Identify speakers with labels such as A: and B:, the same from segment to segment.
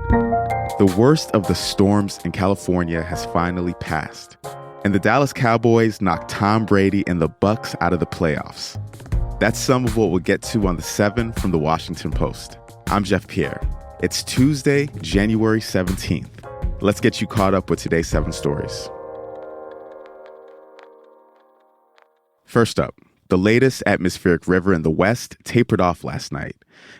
A: The worst of the storms in California has finally passed, and the Dallas Cowboys knocked Tom Brady and the Bucs out of the playoffs. That's some of what we'll get to on The 7 from The Washington Post. I'm Jeff Pierre. It's Tuesday, January 17th. Let's get you caught up with today's 7 stories. First up, the latest atmospheric river in the West tapered off last night.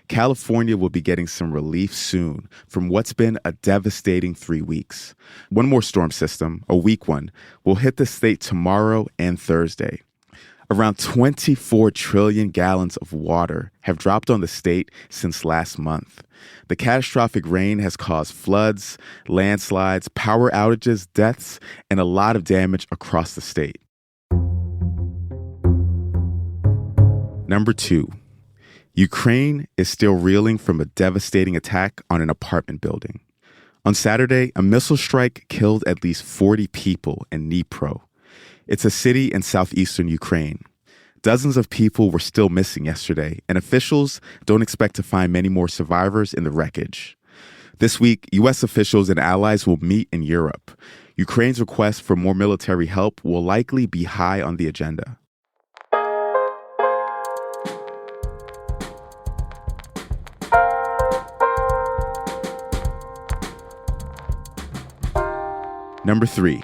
A: California will be getting some relief soon from what's been a devastating 3 weeks. One more storm system, a weak one, will hit the state tomorrow and Thursday. Around 24 trillion gallons of water have dropped on the state since last month. The catastrophic rain has caused floods, landslides, power outages, deaths, and a lot of damage across the state. Number 2, Ukraine is still reeling from a devastating attack on an apartment building. On Saturday, a missile strike killed at least 40 people in Dnipro. It's a city in southeastern Ukraine. Dozens of people were still missing yesterday, and officials don't expect to find many more survivors in the wreckage. This week, U.S. officials and allies will meet in Europe. Ukraine's request for more military help will likely be high on the agenda. Number 3,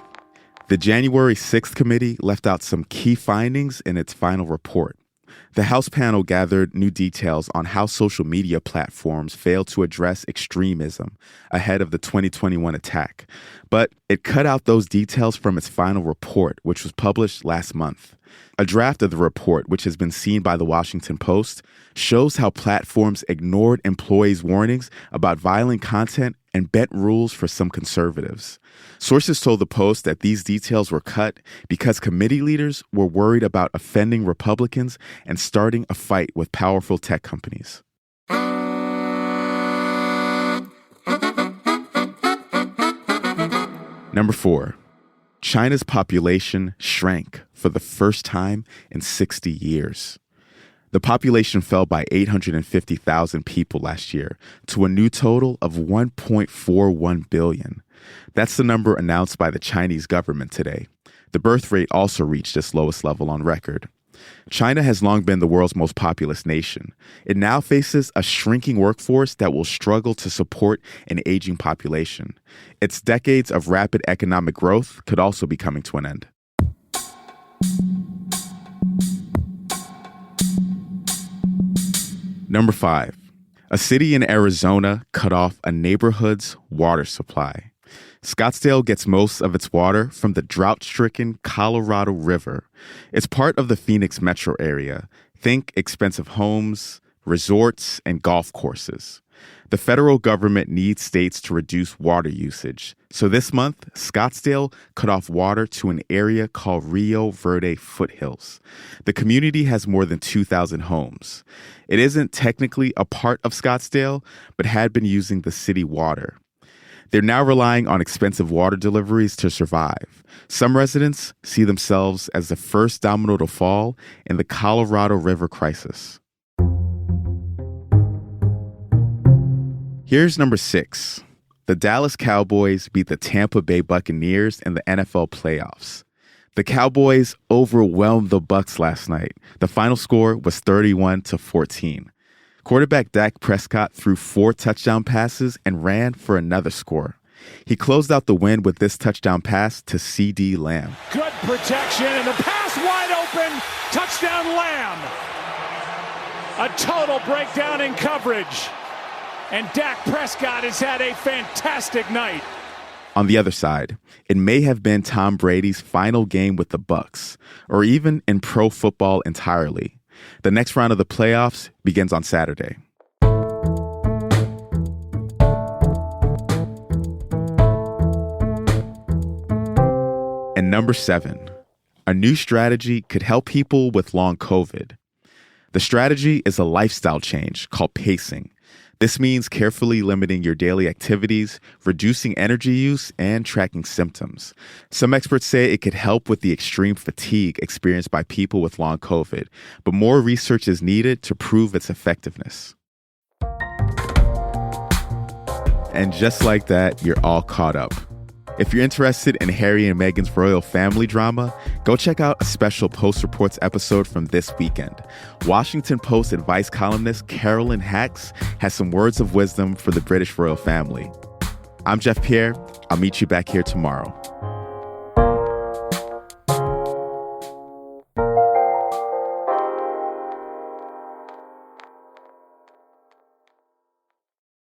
A: the January 6th committee left out some key findings in its final report. The House panel gathered new details on how social media platforms failed to address extremism ahead of the 2021 attack, but it cut out those details from its final report, which was published last month. A draft of the report, which has been seen by The Washington Post, shows how platforms ignored employees' warnings about violent content and bent rules for some conservatives. Sources told the Post that these details were cut because committee leaders were worried about offending Republicans and starting a fight with powerful tech companies. Number 4, China's population shrank for the first time in 60 years. The population fell by 850,000 people last year to a new total of 1.41 billion. That's the number announced by the Chinese government today. The birth rate also reached its lowest level on record. China has long been the world's most populous nation. It now faces a shrinking workforce that will struggle to support an aging population. Its decades of rapid economic growth could also be coming to an end. Number 5, a city in Arizona cut off a neighborhood's water supply. Scottsdale gets most of its water from the drought-stricken Colorado River. It's part of the Phoenix metro area. Think expensive homes, resorts, and golf courses. The federal government needs states to reduce water usage. So this month, Scottsdale cut off water to an area called Rio Verde Foothills. The community has more than 2,000 homes. It isn't technically a part of Scottsdale, but had been using the city water. They're now relying on expensive water deliveries to survive. Some residents see themselves as the first domino to fall in the Colorado River crisis. Here's number 6. The Dallas Cowboys beat the Tampa Bay Buccaneers in the NFL playoffs. The Cowboys overwhelmed the Bucs last night. The final score was 31-14. Quarterback Dak Prescott threw 4 touchdown passes and ran for another score. He closed out the win with this touchdown pass to C.D. Lamb.
B: Good protection and the pass wide open. Touchdown Lamb. A total breakdown in coverage. And Dak Prescott has had a fantastic night.
A: On the other side, it may have been Tom Brady's final game with the Bucs, or even in pro football entirely. The next round of the playoffs begins on Saturday. And number 7, a new strategy could help people with long COVID. The strategy is a lifestyle change called pacing. This means carefully limiting your daily activities, reducing energy use, and tracking symptoms. Some experts say it could help with the extreme fatigue experienced by people with long COVID, but more research is needed to prove its effectiveness. And just like that, you're all caught up. If you're interested in Harry and Meghan's royal family drama, go check out a special Post Reports episode from this weekend. Washington Post advice columnist Carolyn Hax has some words of wisdom for the British royal family. I'm Jeff Pierre. I'll meet you back here tomorrow.